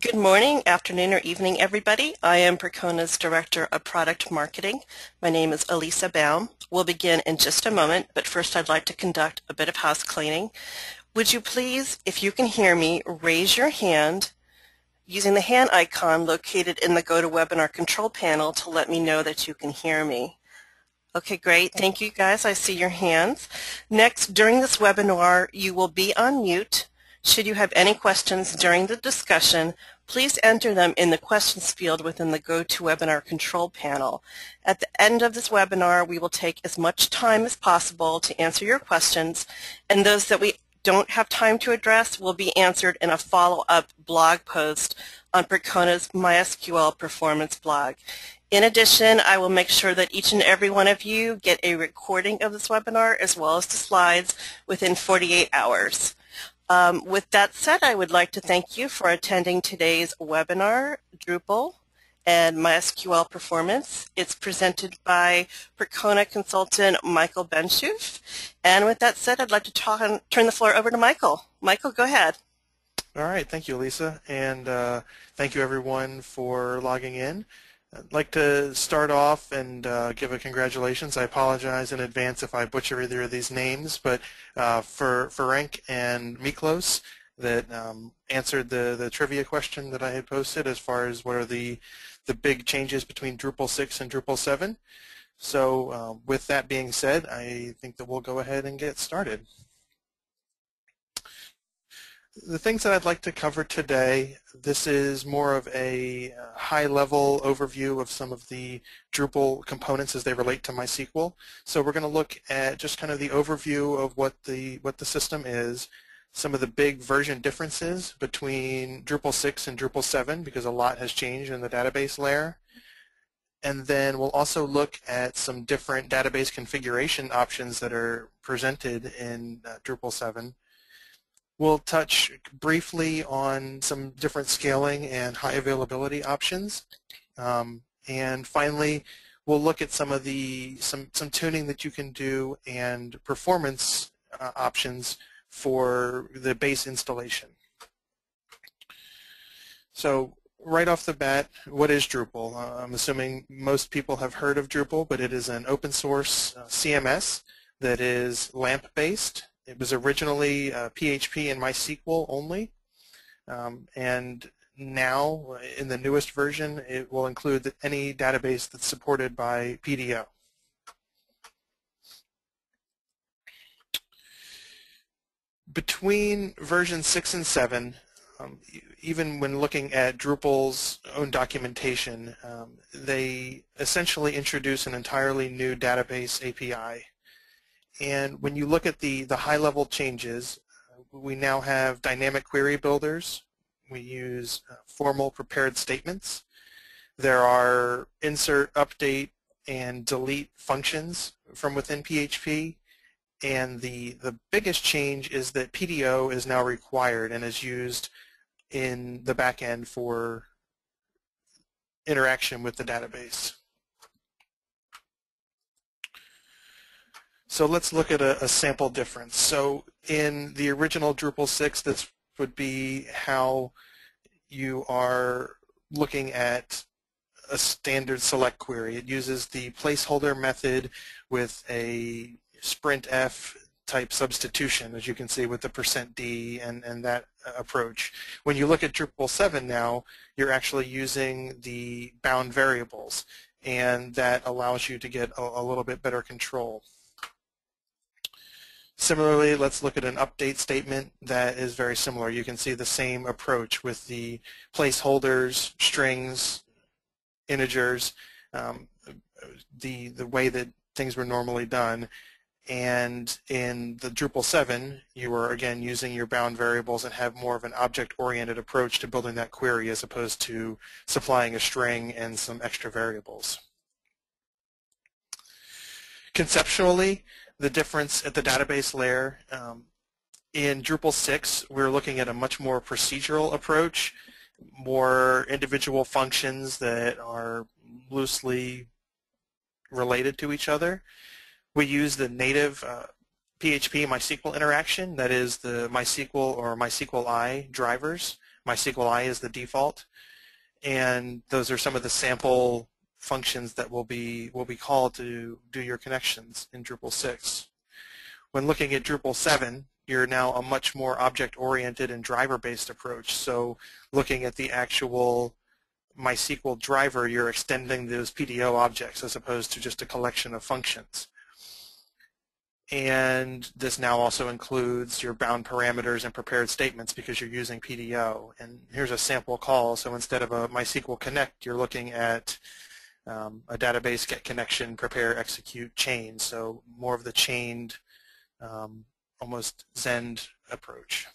Good morning, afternoon, or evening, everybody. I am Percona's Director of Product Marketing. My name is Elisa Baum. We'll begin in just a moment, but first I'd like to conduct a bit of house cleaning. Would you please, if you can hear me, raise your hand using the hand icon located in the GoToWebinar control panel to let me know that you can hear me. Okay, great. Thank you, guys. I see your hands. Next, during this webinar, you will be on mute. Should you have any questions during the discussion, please enter them in the questions field within the GoToWebinar control panel. At the end of this webinar, we will take as much time as possible to answer your questions, and those that we don't have time to address will be answered in a follow-up blog post on Percona's MySQL performance blog. In addition, I will make sure that each and every one of you get a recording of this webinar as well as the slides within 48 hours. With that said, I would like to thank you for attending today's webinar, Drupal and MySQL Performance. It's presented by Percona consultant Michael Benschoof. And with that said, I'd like to turn the floor over to Michael. Michael, go ahead. All right, thank you, Lisa, and thank you everyone for logging in. I'd like to start off and give a congratulations. I apologize in advance if I butcher either of these names, but for Ferenc and Miklos that answered the trivia question that I had posted as far as what are the big changes between Drupal 6 and Drupal 7. So with that being said, I think that we'll go ahead and get started. The things that I'd like to cover today, this is more of a high-level overview of some of the Drupal components as they relate to MySQL. So we're going to look at just kind of the overview of what the system is, some of the big version differences between Drupal 6 and Drupal 7 because a lot has changed in the database layer. And then we'll also look at some different database configuration options that are presented in Drupal 7. We'll touch briefly on some different scaling and high availability options. And finally, we'll look at some of some tuning that you can do and performance options for the base installation. So right off the bat, what is Drupal? I'm assuming most people have heard of Drupal, but it is an open source CMS that is LAMP-based. It was originally PHP and MySQL only, and now in the newest version it will include any database that's supported by PDO. Between version 6 and 7, even when looking at Drupal's own documentation, they essentially introduce an entirely new database API. And when you look at the high-level changes, we now have dynamic query builders. We use formal prepared statements. There are insert, update, and delete functions from within PHP. And the biggest change is that PDO is now required and is used in the back end for interaction with the database. So let's look at a sample difference. So in the original Drupal 6, this would be how you are looking at a standard select query. It uses the placeholder method with a sprintf type substitution, as you can see with the %d and that approach. When you look at Drupal 7 now, you're actually using the bound variables, and that allows you to get a little bit better control. Similarly, let's look at an update statement that is very similar. You can see the same approach with the placeholders, strings, integers, the way that things were normally done. And in the Drupal 7, you are again using your bound variables and have more of an object-oriented approach to building that query as opposed to supplying a string and some extra variables. Conceptually, the difference at the database layer, in Drupal 6, we're looking at a much more procedural approach, more individual functions that are loosely related to each other. We use the native PHP MySQL interaction, that is the MySQL or MySQLi drivers, MySQL is the default, and those are some of the sample functions that will be called to do your connections in Drupal 6. When looking at Drupal 7, you're now a much more object-oriented and driver-based approach. So looking at the actual MySQL driver, you're extending those PDO objects as opposed to just a collection of functions. And this now also includes your bound parameters and prepared statements because you're using PDO. And here's a sample call. So instead of a MySQL connect, you're looking at a database get connection, prepare, execute, chain. So more of the chained, almost Zend approach.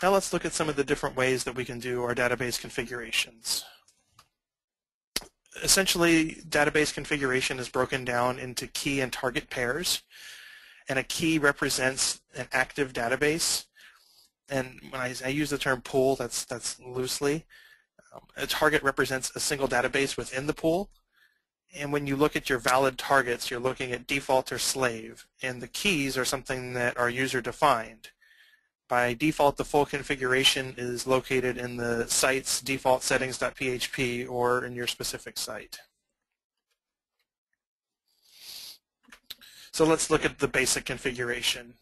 Now let's look at some of the different ways that we can do our database configurations. Essentially, database configuration is broken down into key and target pairs, and a key represents an active database. And when I use the term pool, that's loosely. A target represents a single database within the pool. And when you look at your valid targets, you're looking at default or slave, and the keys are something that are user-defined. By default, the full configuration is located in the site's default settings.php or in your specific site. So let's look at the basic configuration.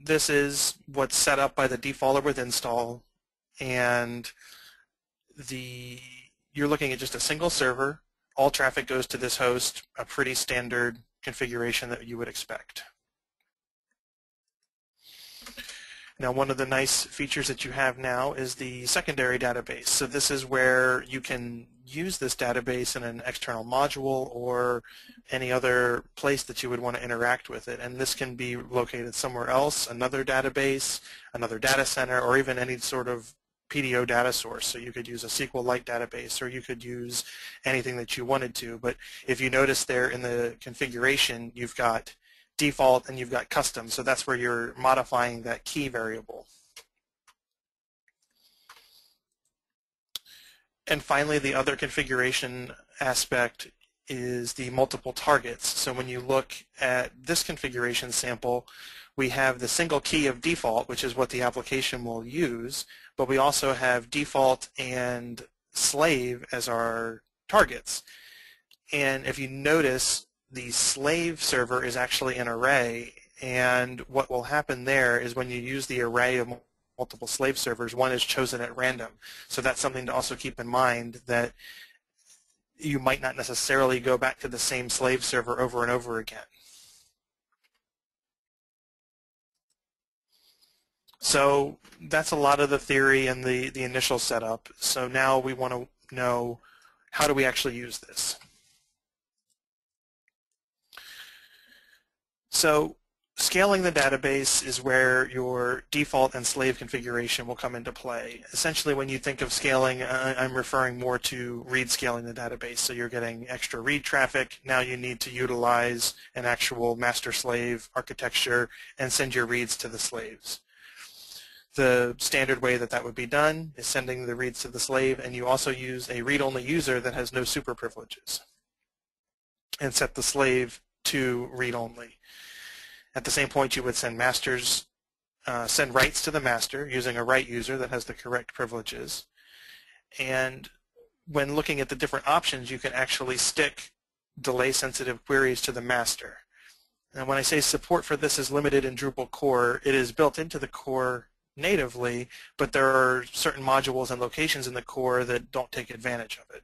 This is what's set up by the default or with install, and you're looking at just a single server. All traffic goes to this host, a pretty standard configuration that you would expect. Now, one of the nice features that you have now is the secondary database. So this is where you can use this database in an external module or any other place that you would want to interact with it. And this can be located somewhere else, another database, another data center, or even any sort of PDO data source. So you could use a SQLite database, or you could use anything that you wanted to. But if you notice there in the configuration, you've got default and you've got custom, so that's where you're modifying that key variable. And finally, the other configuration aspect is the multiple targets. So when you look at this configuration sample, we have the single key of default, which is what the application will use, but we also have default and slave as our targets. And if you notice, the slave server is actually an array, and what will happen there is when you use the array of multiple slave servers, one is chosen at random. So that's something to also keep in mind, that you might not necessarily go back to the same slave server over and over again. So that's a lot of the theory and the initial setup. So now we want to know, how do we actually use this? So scaling the database is where your default and slave configuration will come into play. Essentially, when you think of scaling, I'm referring more to read scaling the database. So you're getting extra read traffic. Now you need to utilize an actual master-slave architecture and send your reads to the slaves. The standard way that would be done is sending the reads to the slave, and you also use a read-only user that has no super privileges, and set the slave to read-only. At the same point, you would send send writes to the master using a write user that has the correct privileges. And when looking at the different options, you can actually stick delay-sensitive queries to the master. And when I say support for this is limited in Drupal core, it is built into the core natively, but there are certain modules and locations in the core that don't take advantage of it.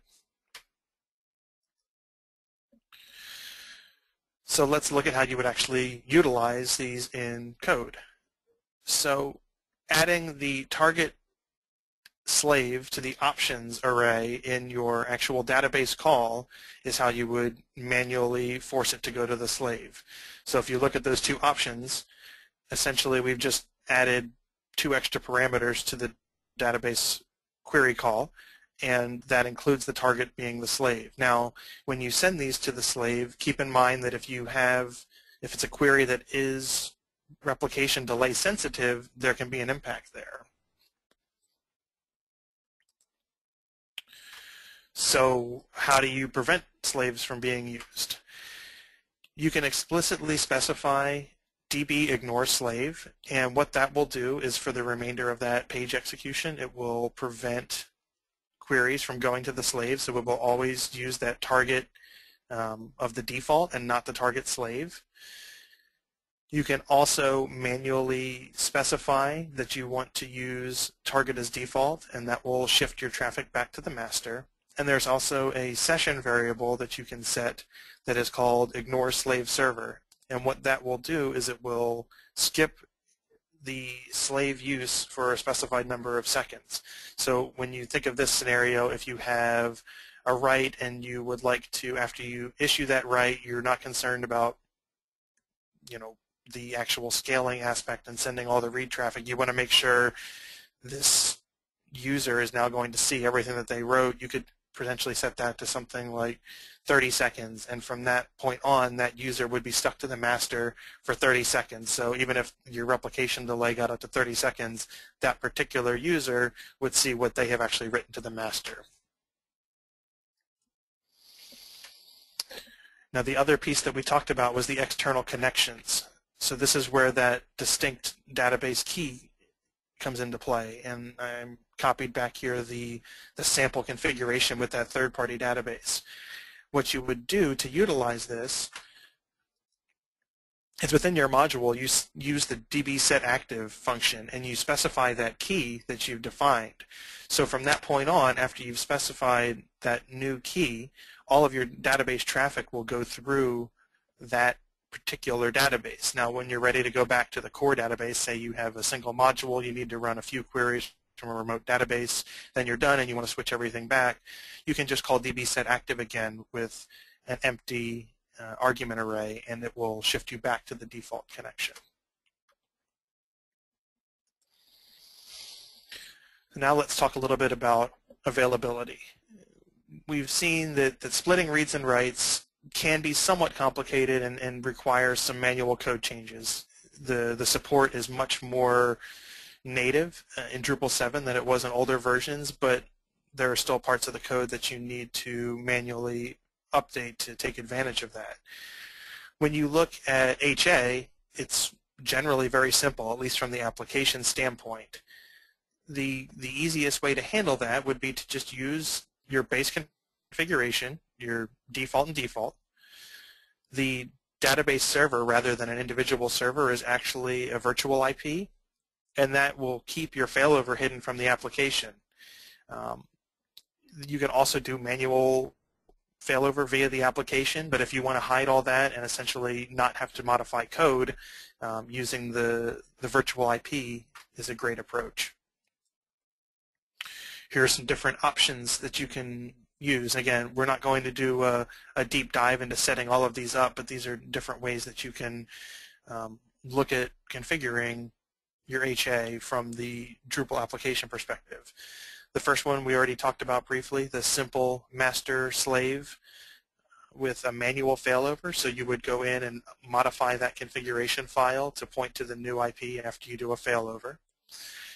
So let's look at how you would actually utilize these in code. So adding the target slave to the options array in your actual database call is how you would manually force it to go to the slave. So if you look at those two options, essentially we've just added 2 extra parameters to the database query call, and that includes the target being the slave. Now, when you send these to the slave, keep in mind that if it's a query that is replication delay sensitive, there can be an impact there. So how do you prevent slaves from being used? You can explicitly specify DB ignore slave, and what that will do is for the remainder of that page execution, it will prevent queries from going to the slave, so it will always use that target of the default and not the target slave. You can also manually specify that you want to use target as default, and that will shift your traffic back to the master. And there's also a session variable that you can set that is called ignore slave server. And what that will do is it will skip the slave use for a specified number of seconds. So when you think of this scenario, if you have a write and you would like to, after you issue that write, you're not concerned about, the actual scaling aspect and sending all the read traffic. You want to make sure this user is now going to see everything that they wrote. You could potentially set that to something like 30 seconds, and from that point on, that user would be stuck to the master for 30 seconds. So even if your replication delay got up to 30 seconds, that particular user would see what they have actually written to the master. Now, the other piece that we talked about was the external connections. So this is where that distinct database key comes into play, and I'm copied back here the sample configuration with that third-party database. What you would do to utilize this is within your module, you use the dbSetActive function, and you specify that key that you've defined. So from that point on, after you've specified that new key, all of your database traffic will go through that particular database. Now, when you're ready to go back to the core database, say you have a single module, you need to run a few queries from a remote database, then you're done and you want to switch everything back, you can just call dbSetActive again with an empty argument array, and it will shift you back to the default connection. Now let's talk a little bit about availability. We've seen that splitting reads and writes can be somewhat complicated and requires some manual code changes. The support is much more native in Drupal 7 than it was in older versions, but there are still parts of the code that you need to manually update to take advantage of that. When you look at HA, it's generally very simple, at least from the application standpoint. The easiest way to handle that would be to just use your base configuration, your default and default. The database server, rather than an individual server, is actually a virtual IP, and that will keep your failover hidden from the application. You can also do manual failover via the application, but if you want to hide all that and essentially not have to modify code, using the virtual IP is a great approach. Here are some different options that you can use. Again, we're not going to do a deep dive into setting all of these up, but these are different ways that you can look at configuring your HA from the Drupal application perspective. The first one we already talked about briefly, the simple master-slave with a manual failover. So you would go in and modify that configuration file to point to the new IP after you do a failover.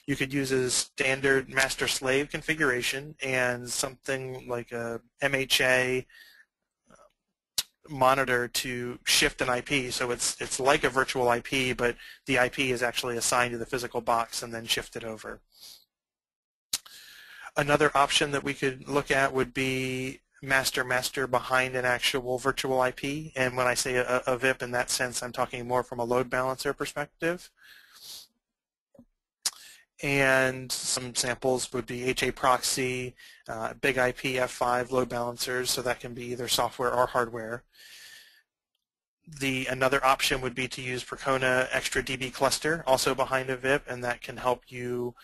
You could use a standard master-slave configuration and something like a MHA monitor to shift an IP. So it's like a virtual IP, but the IP is actually assigned to the physical box and then shifted over. Another option that we could look at would be master-master behind an actual virtual IP. And when I say a VIP in that sense, I'm talking more from a load balancer perspective. And some samples would be HA proxy, big IP F5 load balancers, so that can be either software or hardware. Another option would be to use Percona Extra DB cluster, also behind a VIP, and that can help you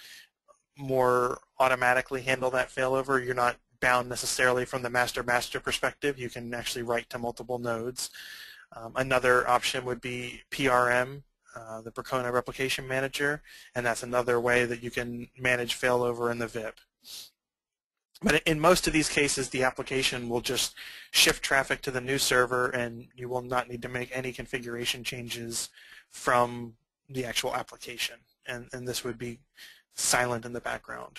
more automatically handle that failover. You're not bound necessarily from the master-master perspective. You can actually write to multiple nodes. Another option would be PRM, the Percona Replication Manager, and that's another way that you can manage failover in the VIP. But in most of these cases, the application will just shift traffic to the new server, and you will not need to make any configuration changes from the actual application. And this would be silent in the background.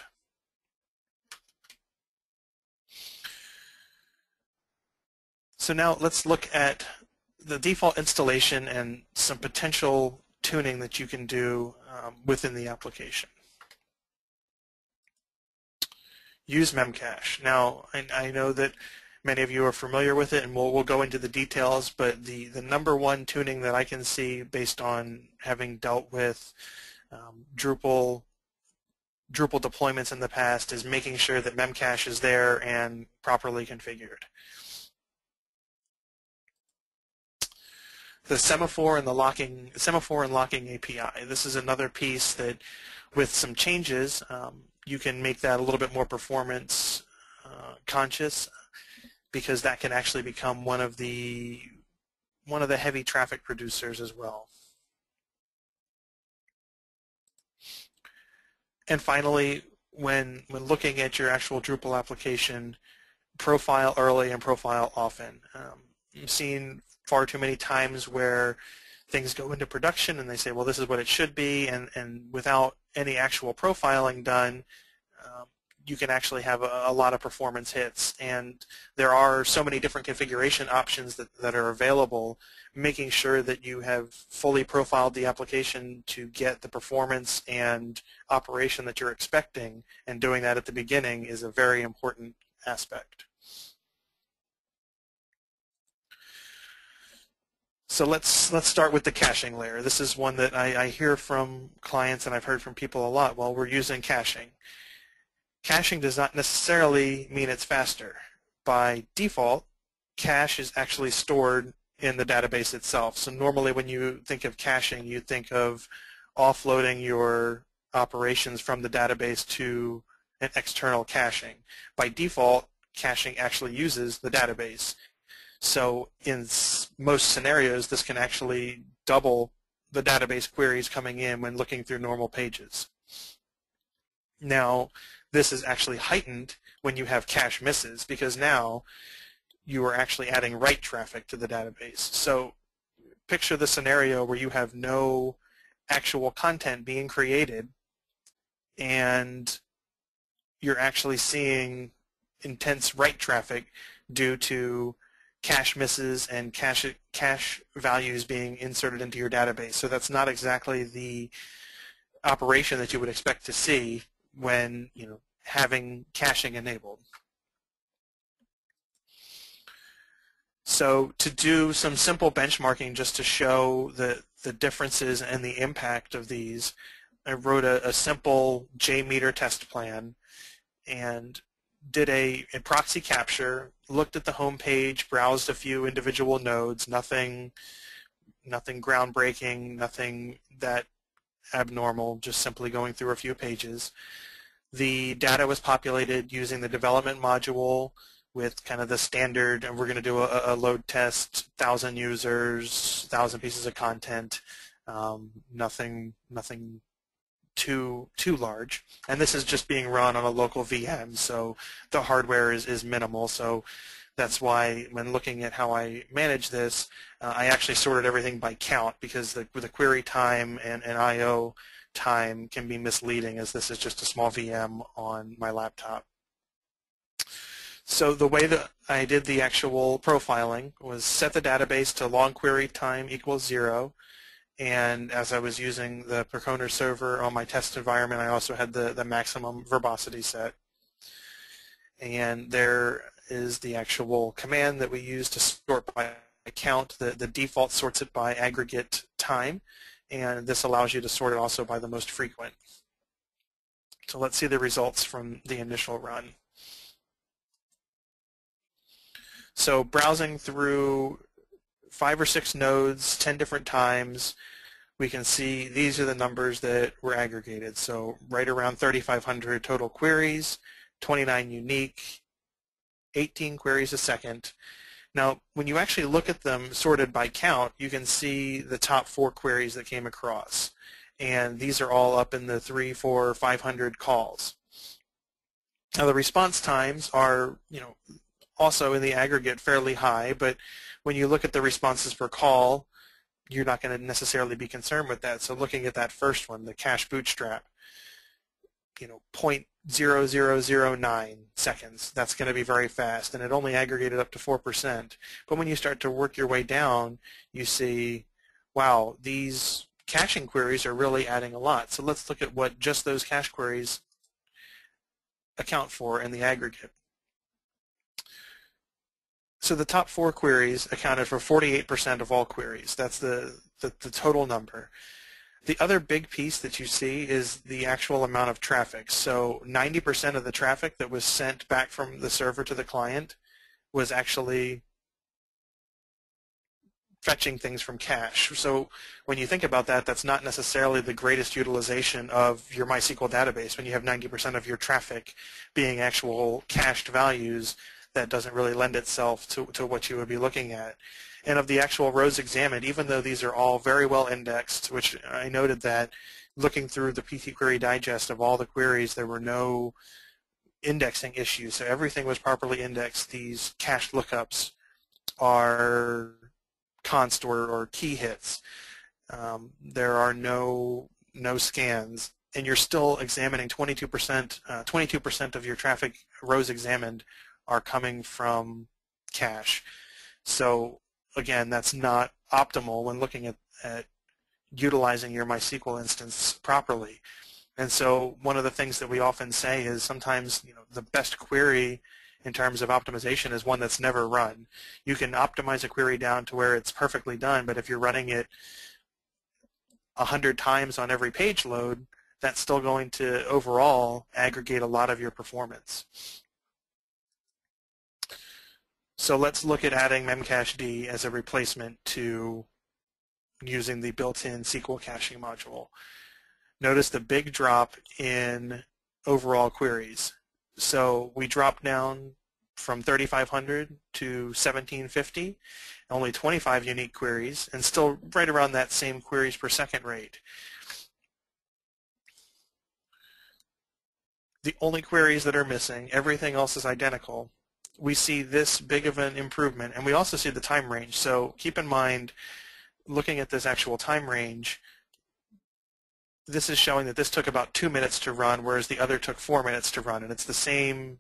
So now let's look at the default installation and some potential tuning that you can do within the application. Use Memcache. Now, I know that many of you are familiar with it, and we'll go into the details, but the number one tuning that I can see based on having dealt with Drupal deployments in the past is making sure that Memcache is there and properly configured. The Semaphore and locking API. This is another piece that, with some changes, you can make that a little bit more performance conscious, because that can actually become one of the heavy traffic producers as well. And finally, when looking at your actual Drupal application, profile early and profile often. I've seen far too many times where things go into production and they say, well, this is what it should be, and without any actual profiling done, you can actually have a lot of performance hits. And there are so many different configuration options that are available. Making sure that you have fully profiled the application to get the performance and operation that you're expecting, and doing that at the beginning, is a very important aspect. So let's start with the caching layer. This is one that I hear from clients, and I've heard from people a lot. Well, we're using caching. Caching does not necessarily mean it's faster. By default, cache is actually stored in the database itself. So normally when you think of caching, you think of offloading your operations from the database to an external caching. By default, caching actually uses the database. So in most scenarios, this can actually double the database queries coming in when looking through normal pages. Now, this is actually heightened when you have cache misses, because now you are actually adding write traffic to the database. So picture the scenario where you have no actual content being created, and you're actually seeing intense write traffic due to cache misses and cache values being inserted into your database. So that's not exactly the operation that you would expect to see when having caching enabled. So to do some simple benchmarking just to show the differences and the impact of these, I wrote a simple JMeter test plan and did a proxy capture, looked at the home page, browsed a few individual nodes, nothing groundbreaking, nothing that abnormal, just simply going through a few pages. The data was populated using the development module with kind of the standard, and we're going to do a load test, 1,000 users, 1,000 pieces of content, nothing too large. And this is just being run on a local VM, so the hardware is minimal. So that's why when looking at how I manage this, I actually sorted everything by count, because the query time and I/O time can be misleading, as this is just a small VM on my laptop. So the way that I did the actual profiling was set the database to long query time equals 0, and as I was using the Percona server on my test environment, I also had the maximum verbosity set. And there is the actual command that we use to sort by count. The default sorts it by aggregate time, and this allows you to sort it also by the most frequent. So let's see the results from the initial run. So browsing through 5 or 6 nodes 10 different times, we can see these are the numbers that were aggregated. So right around 3,500 total queries, 29 unique, 18 queries a second. Now, when you actually look at them sorted by count, you can see the top 4 queries that came across. And these are all up in the 300, 400, 500 calls. Now, the response times are, also in the aggregate fairly high, but when you look at the responses per call, you're not going to necessarily be concerned with that. So looking at that first one, the cache bootstrap, 0.0009 seconds. That's going to be very fast, and it only aggregated up to 4%. But when you start to work your way down, you see, wow, these caching queries are really adding a lot. So let's look at what just those cache queries account for in the aggregate. So the top 4 queries accounted for 48% of all queries. That's the total number. The other big piece that you see is the actual amount of traffic. So 90% of the traffic that was sent back from the server to the client was actually fetching things from cache. So when you think about that, that's not necessarily the greatest utilization of your MySQL database. When you have 90% of your traffic being actual cached values, that doesn't really lend itself to what you would be looking at. And of the actual rows examined, even though these are all very well indexed, which I noted that looking through the PT Query Digest of all the queries, there were no indexing issues. So everything was properly indexed. These cached lookups are const or key hits. There are no scans, and you're still examining 22%. 22% of your traffic rows examined are coming from cache. So again, that's not optimal when looking at utilizing your MySQL instance properly. And so one of the things that we often say is sometimes the best query in terms of optimization is one that's never run. You can optimize a query down to where it's perfectly done, but if you're running it 100 times on every page load, that's still going to overall aggregate a lot of your performance. So let's look at adding Memcache D as a replacement to using the built-in SQL caching module. Notice the big drop in overall queries. So we dropped down from 3,500 to 1,750, only 25 unique queries, and still right around that same queries per second rate. The only queries that are missing, everything else is identical. We see this big of an improvement, and we also see the time range. So keep in mind, looking at this actual time range, this is showing that this took about 2 minutes to run, whereas the other took 4 minutes to run, and it's the same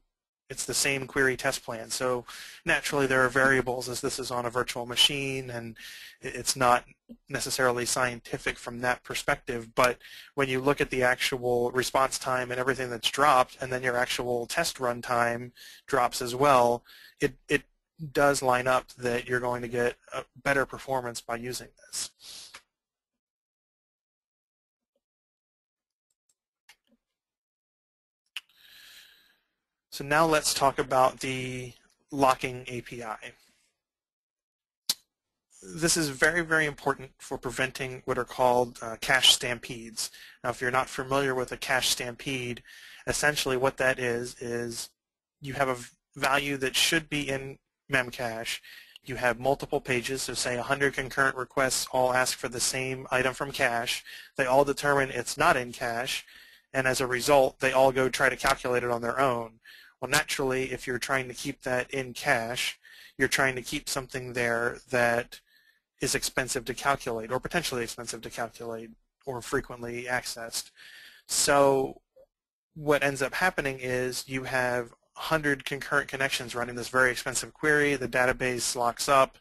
query test plan. So naturally there are variables, as this is on a virtual machine, and it's not necessarily scientific from that perspective, but when you look at the actual response time and everything that's dropped, and then your actual test run time drops as well, it does line up that you're going to get a better performance by using this. So now let's talk about the locking API. This is very, very important for preventing what are called cache stampedes. Now, if you're not familiar with a cache stampede, essentially what that is you have a value that should be in Memcache. You have multiple pages, so say 100 concurrent requests all ask for the same item from cache. They all determine it's not in cache, and as a result, they all go try to calculate it on their own. Well, naturally, if you're trying to keep that in cache, you're trying to keep something there that is expensive to calculate, or potentially expensive to calculate, or frequently accessed. So what ends up happening is you have 100 concurrent connections running this very expensive query, the database locks up,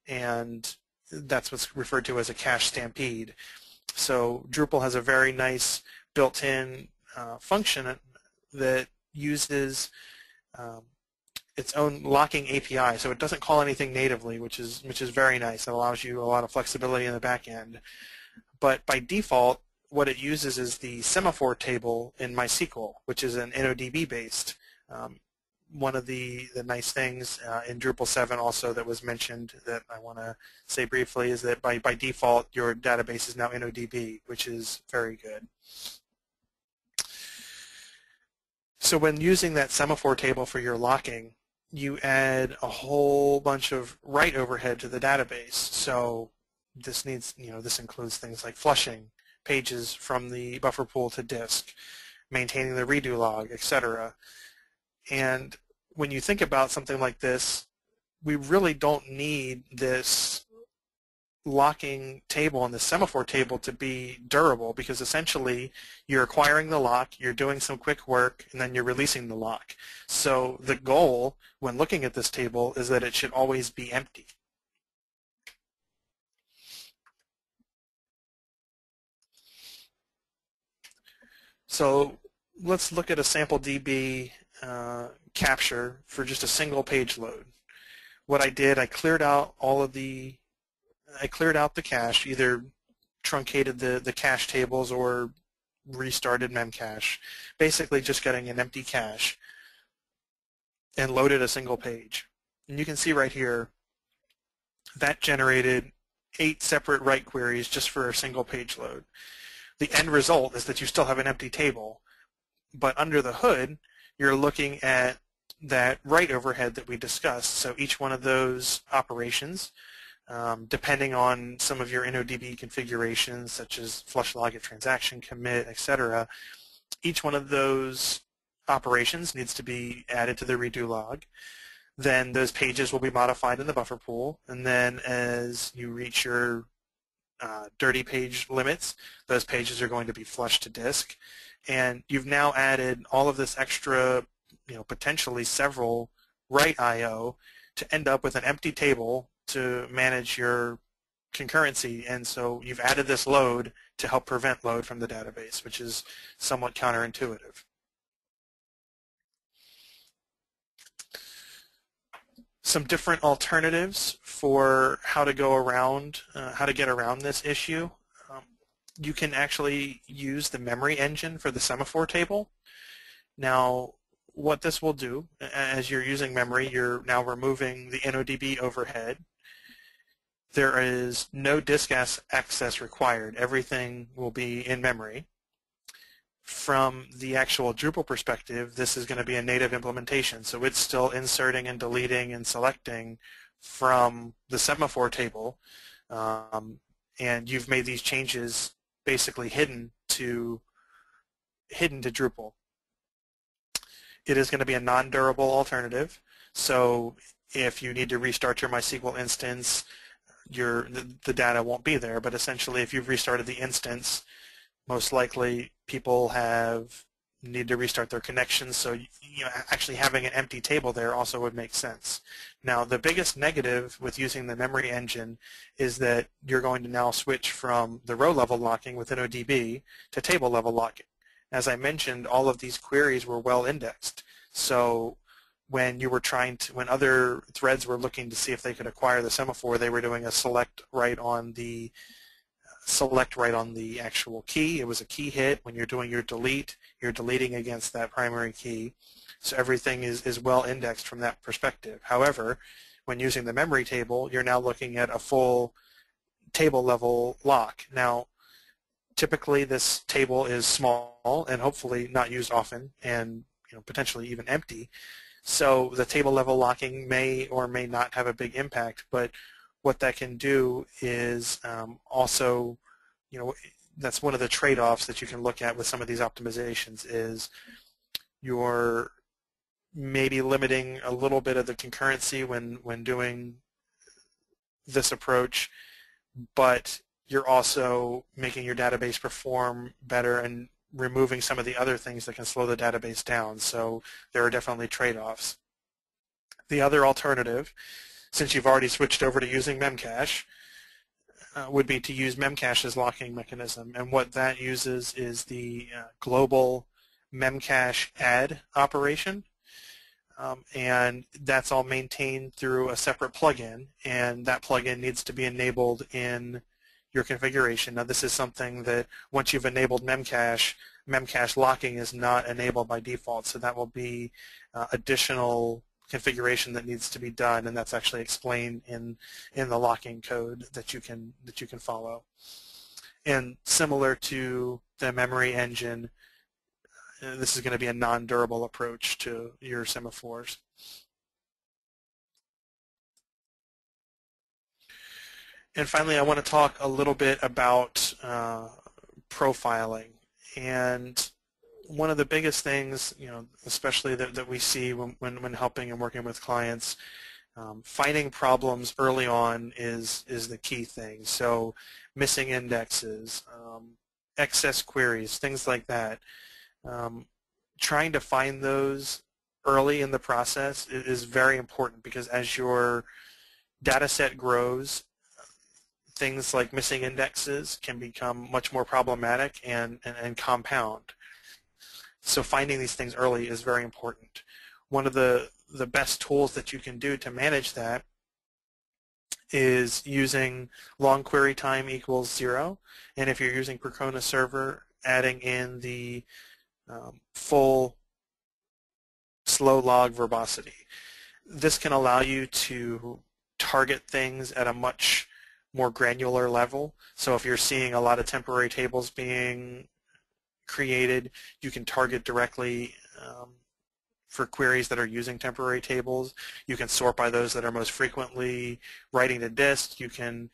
and that's what's referred to as a cache stampede. So Drupal has a very nice built-in function that uses its own locking API, so it doesn't call anything natively, which is very nice. It allows you a lot of flexibility in the back end. But by default, what it uses is the Semaphore table in MySQL, which is an NODB based. One of the nice things in Drupal 7 also that was mentioned that I want to say briefly is that by default your database is now NODB, which is very good. So when using that Semaphore table for your locking, you add a whole bunch of write overhead to the database. So this needs, this includes things like flushing pages from the buffer pool to disk, maintaining the redo log, etc. And when you think about something like this, we really don't need this locking table and the Semaphore table to be durable, because essentially you're acquiring the lock, you're doing some quick work, and then you're releasing the lock. So the goal when looking at this table is that it should always be empty. So let's look at a sample DB capture for just a single page load. What I did, I cleared out the cache, either truncated the cache tables or restarted Memcache, basically just getting an empty cache, and loaded a single page. And you can see right here that generated 8 separate write queries just for a single page load. The end result is that you still have an empty table, but under the hood you're looking at that write overhead that we discussed. So each one of those operations, depending on some of your InnoDB configurations such as flush log at transaction commit, etc., each one of those operations needs to be added to the redo log. Then those pages will be modified in the buffer pool, and then as you reach your dirty page limits, those pages are going to be flushed to disk. And you've now added all of this extra, potentially several write I/O to end up with an empty table to manage your concurrency. And so you've added this load to help prevent load from the database, which is somewhat counterintuitive. Some different alternatives for how to go around, how to get around this issue. You can actually use the memory engine for the Semaphore table. Now, what this will do, as you're using memory, you're now removing the InnoDB overhead. There is no disk access required. Everything will be in memory. From the actual Drupal perspective, this is going to be a native implementation, so it's still inserting and deleting and selecting from the Semaphore table, and you've made these changes basically hidden to Drupal. It is going to be a non-durable alternative, so if you need to restart your MySQL instance, the data won't be there, but essentially if you've restarted the instance, most likely people need to restart their connections, so actually having an empty table there also would make sense. Now, the biggest negative with using the memory engine is that you're going to now switch from the row level locking with InnoDB to table level locking. As I mentioned, all of these queries were well indexed, so when other threads were looking to see if they could acquire the Semaphore, they were doing a select right on the actual key. It was a key hit. When you're doing your delete, you're deleting against that primary key. So everything is well indexed from that perspective. However, when using the memory table, you're now looking at a full table level lock. Now, typically this table is small and hopefully not used often and potentially even empty. So the table level locking may or may not have a big impact, but what that can do is also, that's one of the trade-offs that you can look at with some of these optimizations is you're maybe limiting a little bit of the concurrency when doing this approach, but you're also making your database perform better and removing some of the other things that can slow the database down. So there are definitely trade-offs. The other alternative, since you've already switched over to using Memcache, would be to use Memcache's locking mechanism. And what that uses is the global Memcache add operation. And that's all maintained through a separate plugin, and that plugin needs to be enabled in your configuration. Now, this is something that once you've enabled Memcache, Memcache locking is not enabled by default, so that will be additional configuration that needs to be done, and that's actually explained in the locking code that you can follow. And similar to the memory engine, this is going to be a non-durable approach to your semaphores. And finally, I want to talk a little bit about profiling. And one of the biggest things, especially that we see when helping and working with clients, finding problems early on is the key thing. So missing indexes, excess queries, things like that. Trying to find those early in the process is very important, because as your data set grows, things like missing indexes can become much more problematic and compound. So finding these things early is very important. One of the best tools that you can do to manage that is using long query time equals 0, and if you're using Percona Server, adding in the full slow log verbosity. This can allow you to target things at a much more granular level. So if you're seeing a lot of temporary tables being created, you can target directly for queries that are using temporary tables. You can sort by those that are most frequently writing to disk. You can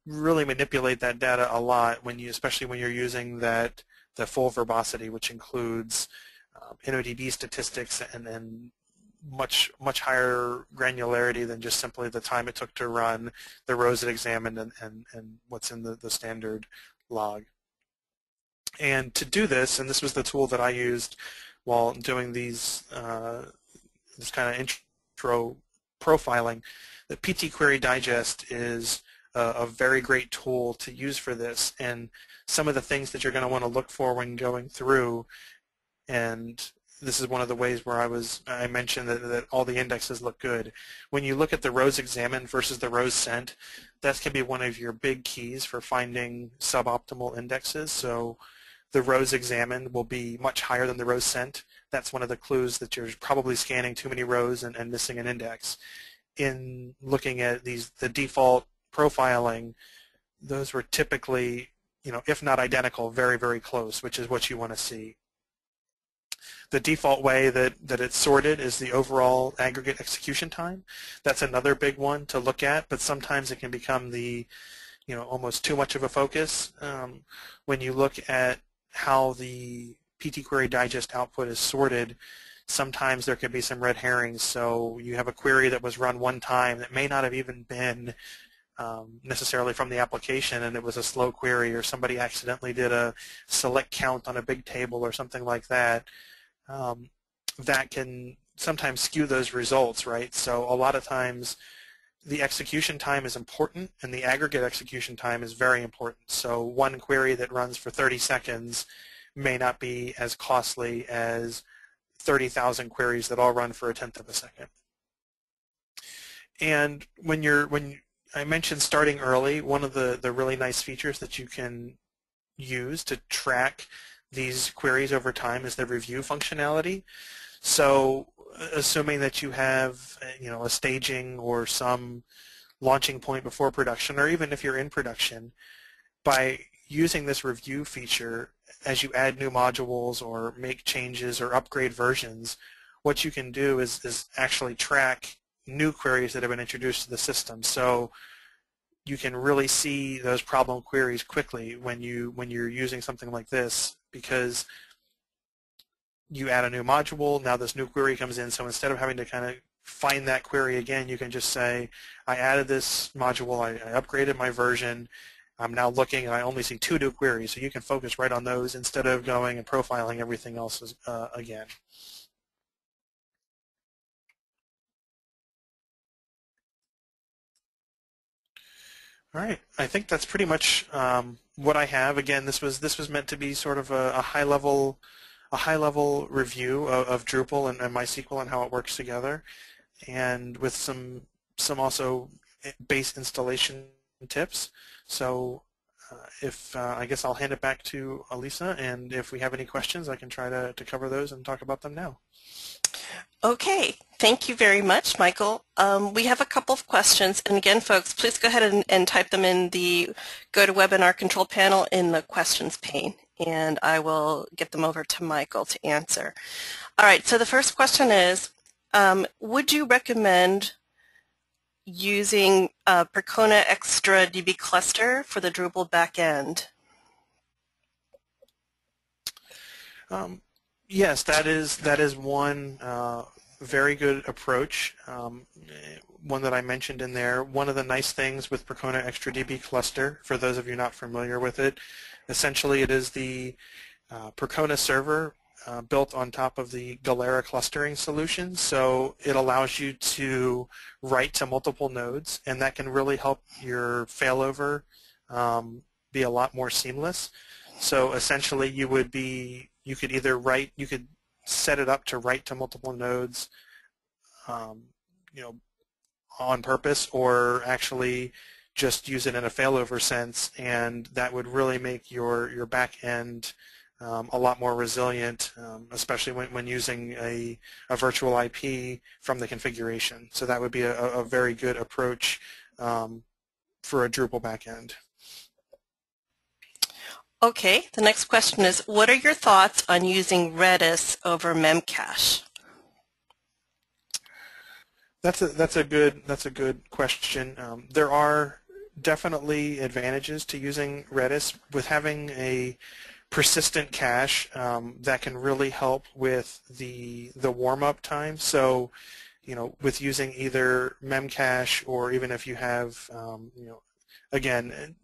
really manipulate that data a lot when you, especially when you're using the full verbosity, which includes NODB statistics and then much higher granularity than just simply the time it took to run, the rows it examined, and what's in the standard log. And to do this, and this was the tool that I used while doing these this kind of intro profiling, the PT Query Digest is a very great tool to use for this. And some of the things that you're going to want to look for when going through, and this is one of the ways where I mentioned that all the indexes look good. When you look at the rows examined versus the rows sent, that can be one of your big keys for finding suboptimal indexes. So the rows examined will be much higher than the rows sent. That's one of the clues that you're probably scanning too many rows and missing an index. In looking at the default profiling, those were typically, if not identical, very, very close, which is what you want to see. The default way that it's sorted is the overall aggregate execution time. That's another big one to look at, but sometimes it can become almost too much of a focus. When you look at how the PT Query Digest output is sorted, sometimes there can be some red herrings. So you have a query that was run one time that may not have even been necessarily from the application, and it was a slow query, or somebody accidentally did a select count on a big table or something like that. That can sometimes skew those results, right? So a lot of times the execution time is important, and the aggregate execution time is very important. So one query that runs for 30 seconds may not be as costly as 30,000 queries that all run for 1/10 of a second. And when I mentioned starting early, one of the really nice features that you can use to track these queries over time is the review functionality. So assuming that you have a staging or some launching point before production, or even if you're in production, by using this review feature, as you add new modules or make changes or upgrade versions, what you can do is actually track new queries that have been introduced to the system. So you can really see those problem queries quickly when you're using something like this, because you add a new module, now this new query comes in, so instead of having to kind of find that query again, you can just say, I added this module, I upgraded my version, I'm now looking and I only see 2 new queries, so you can focus right on those instead of going and profiling everything else again. All right, I think that's pretty much what I have. Again, this was meant to be sort of a high level review of Drupal and MySQL and how it works together, and with some also base installation tips. So I guess I'll hand it back to Elisa, and if we have any questions, I can try to cover those and talk about them now. Okay, thank you very much, Michael. We have a couple of questions, and again, folks, please go ahead and type them in the GoToWebinar control panel in the questions pane, and I will get them over to Michael to answer. All right, so the first question is, would you recommend using Percona Extra DB cluster for the Drupal backend? Yes, that is one very good approach. One that I mentioned in there. One of the nice things with Percona Extra DB cluster, for those of you not familiar with it, essentially it is the Percona server built on top of the Galera clustering solution. So it allows you to write to multiple nodes, and that can really help your failover be a lot more seamless. So essentially, you could either you could set it up to write to multiple nodes, um, you know, on purpose, or actually just use it in a failover sense, and that would really make your back end a lot more resilient, especially when using a virtual IP from the configuration. So that would be a very good approach for a Drupal backend. Okay, the next question is, what are your thoughts on using Redis over Memcache? That's a good question. There are definitely advantages to using Redis with having a persistent cache that can really help with the warm-up time. So, with using either Memcache, or even if you have, again,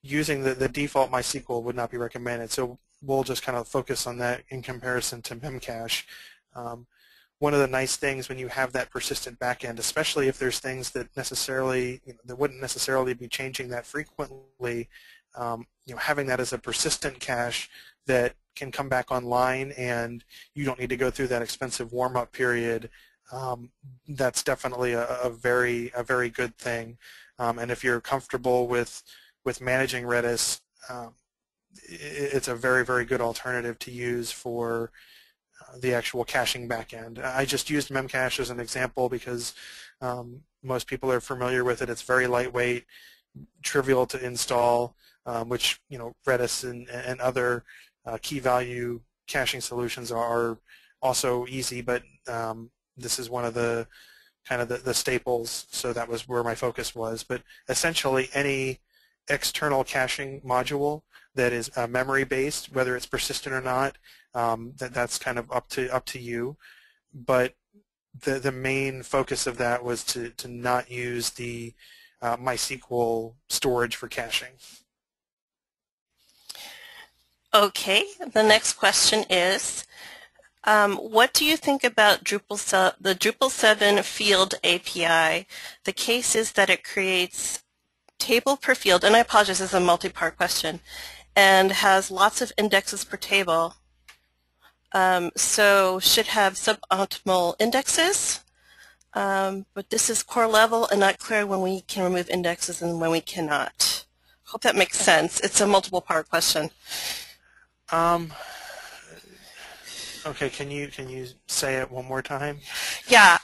using the default MySQL would not be recommended. So we'll just kind of focus on that in comparison to Memcache. One of the nice things when you have that persistent backend, especially if there's things that that wouldn't necessarily be changing that frequently, having that as a persistent cache that can come back online and you don't need to go through that expensive warm-up period, that's definitely a very good thing. And if you're comfortable with managing Redis, it's a very good alternative to use for the actual caching backend. I just used Memcache as an example because most people are familiar with it. It's very lightweight, trivial to install, which Redis and other key value caching solutions are also easy, but this is one of the kind of the staples, so that was where my focus was. But essentially any external caching module that is memory based, whether it's persistent or not, that's kind of up to you. But the main focus of that was to not use the MySQL storage for caching. Okay, the next question is, what do you think about the Drupal 7 field API? The case is that it creates table per field, and I apologize, this is a multi-part question, and has lots of indexes per table. So should have suboptimal indexes, but this is core level and not clear when we can remove indexes and when we cannot. Hope that makes sense. It's a multiple part question. Okay, can you say it one more time? Yeah,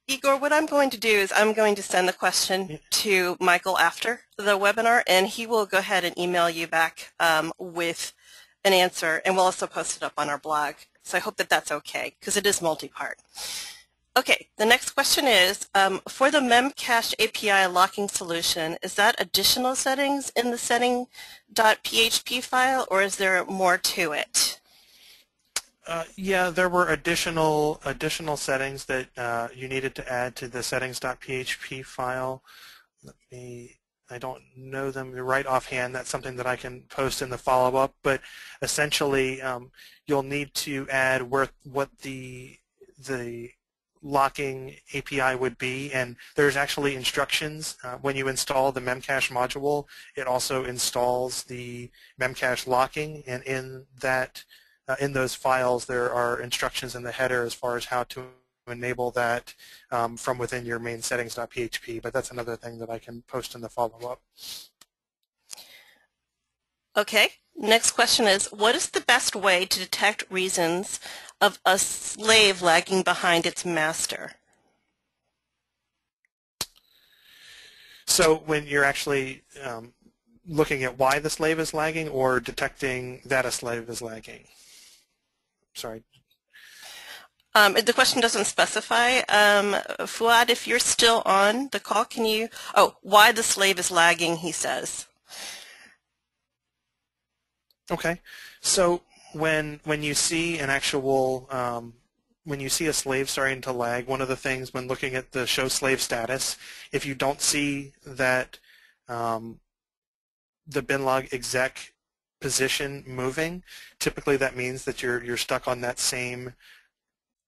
Igor, what I'm going to do is I'm going to send the question to Michael after the webinar, and he will go ahead and email you back with an answer, and we'll also post it up on our blog. So I hope that that's okay, because it is multi-part. Okay, the next question is, for the Memcache API locking solution, is that additional settings in the setting.php file, or is there more to it? Yeah, there were additional settings that you needed to add to the settings.php file. I don't know them right offhand. That's something that I can post in the follow-up. But essentially, you'll need to add what the locking API would be, and there's actually instructions when you install the Memcache module. It also installs the Memcache locking, and in that in those files there are instructions in the header as far as how to enable that from within your main settings.php, but that's another thing that I can post in the follow-up. Okay, next question is, what is the best way to detect reasons of a slave lagging behind its master? So when you're actually looking at why the slave is lagging, or detecting that a slave is lagging? Sorry. The question doesn't specify. Fuad, if you're still on the call, can you, why the slave is lagging, he says. Okay, so when you see an actual, when you see a slave starting to lag, one of the things when looking at the show slave status, if you don't see that the binlog exec position moving, typically that means that you're stuck on that same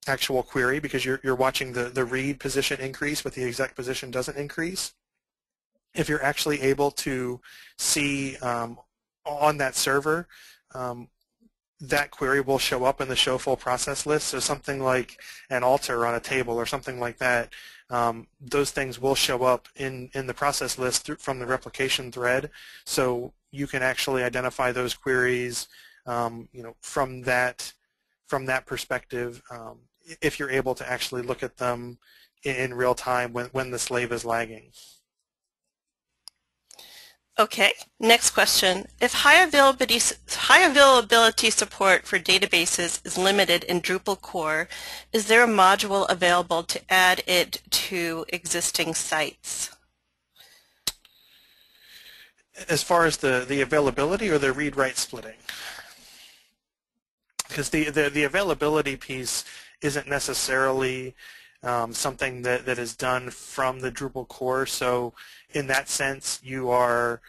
actual query, because you're watching the read position increase but the exec position doesn't increase. If you're actually able to see on that server that query will show up in the show full process list. So something like an alter on a table or something like that, those things will show up in the process list from the replication thread. So you can actually identify those queries, from that perspective, if you're able to actually look at them in real time when the slave is lagging. Okay, next question. If high availability support for databases is limited in Drupal core, is there a module available to add it to existing sites? As far as the availability or the read-write splitting? Because the availability piece isn't necessarily something that is done from the Drupal core. So in that sense, you are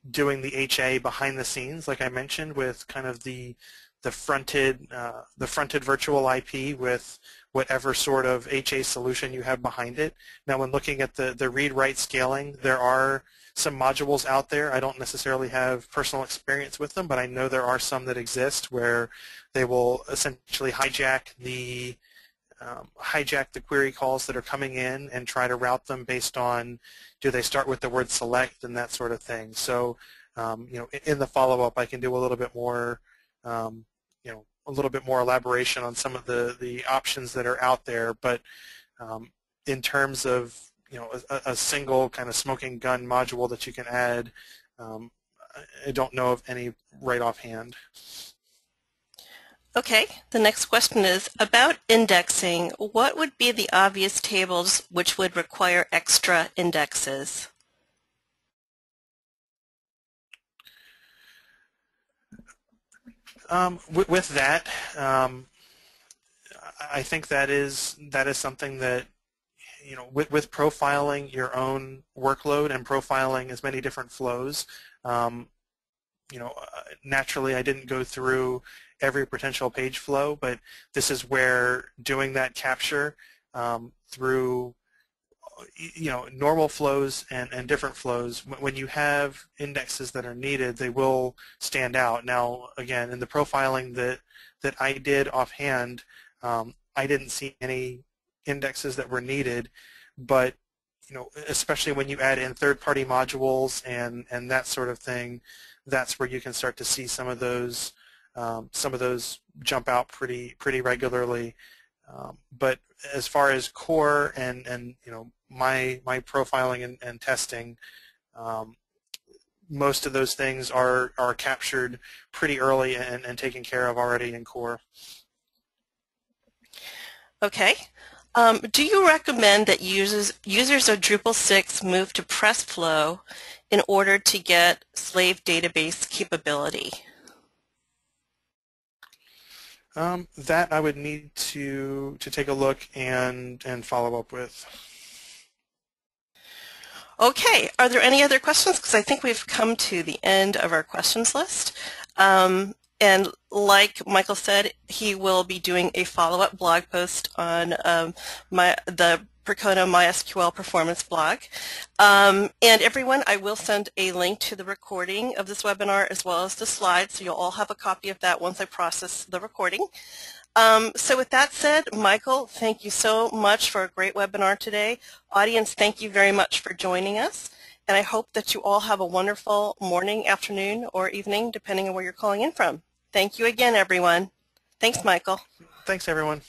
doing the HA behind the scenes, like I mentioned, with kind of the fronted virtual IP with whatever sort of HA solution you have behind it. Now, when looking at the read-write scaling, there are some modules out there. I don't necessarily have personal experience with them, but I know there are some that exist where they will essentially hijack the query calls that are coming in and try to route them based on, do they start with the word select and that sort of thing. So, in the follow-up, I can do a little bit more, a little bit more elaboration on some of the options that are out there. But in terms of, a single kind of smoking gun module that you can add, I don't know of any right offhand. Okay, the next question is, about indexing, what would be the obvious tables which would require extra indexes? With that, I think that is something that, with profiling your own workload and profiling as many different flows, naturally I didn't go through every potential page flow, but this is where doing that capture through normal flows and different flows, when you have indexes that are needed, they will stand out. Now, again, in the profiling that I did offhand, I didn't see any indexes that were needed, but especially when you add in third-party modules and that sort of thing, that's where you can start to see some of those jump out pretty regularly. But as far as core and my profiling and testing, most of those things are captured pretty early and taken care of already in core. Okay. Do you recommend that users of Drupal 6 move to PressFlow in order to get slave database capability? That I would need to take a look and follow up with. Okay, are there any other questions? Because I think we've come to the end of our questions list. And like Michael said, he will be doing a follow-up blog post on the Percona MySQL performance blog. And everyone, I will send a link to the recording of this webinar as well as the slides, so you'll all have a copy of that once I process the recording. So with that said, Michael, thank you so much for a great webinar today. Audience, thank you very much for joining us. And I hope that you all have a wonderful morning, afternoon, or evening, depending on where you're calling in from. Thank you again, everyone. Thanks, Michael. Thanks, everyone.